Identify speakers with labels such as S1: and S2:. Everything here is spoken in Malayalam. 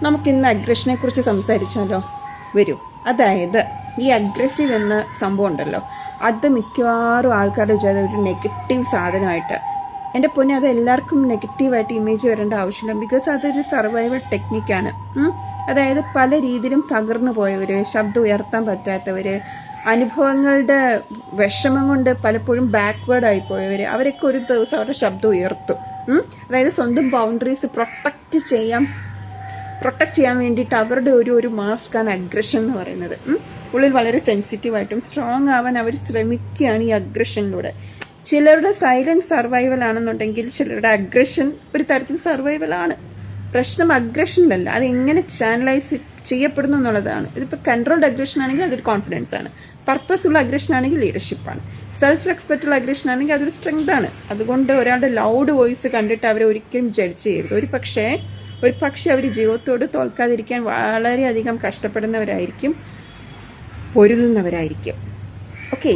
S1: നമുക്കിന്ന് അഗ്രഷനെ കുറിച്ച് സംസാരിച്ചാലോ? വരൂ. അതായത് ഈ അഗ്രസീവ് എന്ന സംഭവം ഉണ്ടല്ലോ, അത് മിക്കവാറും ആൾക്കാരുടെ വിചാരം ഒരു നെഗറ്റീവ് സാധനമായിട്ട്. എൻ്റെ പൊന്നെ, അത് എല്ലാവർക്കും നെഗറ്റീവായിട്ട് ഇമേജ് വരേണ്ട ആവശ്യമില്ല. ബിക്കോസ് അതൊരു സർവൈവൽ ടെക്നിക്കാണ്. അതായത് പല രീതിയിലും തകർന്നു പോയവർ, ശബ്ദം ഉയർത്താൻ പറ്റാത്തവർ, അനുഭവങ്ങളുടെ വിഷമം കൊണ്ട് പലപ്പോഴും ബാക്ക്വേർഡായി പോയവർ, അവരൊക്കെ ഒരു ദിവസം അവരുടെ ശബ്ദം ഉയർത്തും. അതായത് സ്വന്തം ബൗണ്ടറീസ് പ്രൊട്ടക്റ്റ് ചെയ്യാൻ വേണ്ടിയിട്ട് അവരുടെ ഒരു മാസ്കാണ് അഗ്രഷൻ എന്ന് പറയുന്നത്. ഉള്ളിൽ വളരെ സെൻസിറ്റീവായിട്ടും സ്ട്രോങ് ആവാൻ അവർ ശ്രമിക്കുകയാണ് ഈ അഗ്രഷനിലൂടെ. ചിലരുടെ സൈലൻറ്റ് സർവൈവൽ ആണെന്നുണ്ടെങ്കിൽ ചിലരുടെ അഗ്രഷൻ ഒരു തരത്തിൽ സർവൈവലാണ്. പ്രശ്നം അഗ്രഷനിലല്ല, അത് എങ്ങനെ ചാനലൈസ് ചെയ്യപ്പെടുന്നു എന്നുള്ളതാണ്. ഇതിപ്പോൾ കൺട്രോൾഡ് അഗ്രഷൻ ആണെങ്കിൽ അതൊരു കോൺഫിഡൻസ് ആണ്, പർപ്പസ് ഉള്ള അഗ്രഷൻ ആണെങ്കിൽ ലീഡർഷിപ്പാണ്, സെൽഫ് റെസ്പെക്റ്റുള്ള അഗ്രഷൻ ആണെങ്കിൽ അതൊരു സ്ട്രെങ്ത് ആണ്. അതുകൊണ്ട് ഒരാളുടെ ലൗഡ് വോയിസ് കണ്ടിട്ട് അവരെ ഒരിക്കലും ജഡ്ജ് ചെയ്യരുത്. ഒരു പക്ഷേ അവർ ജീവിതത്തോട് തോൽക്കാതിരിക്കാൻ വളരെയധികം കഷ്ടപ്പെടുന്നവരായിരിക്കും, പൊരുതുന്നവരായിരിക്കും. ഓക്കെ.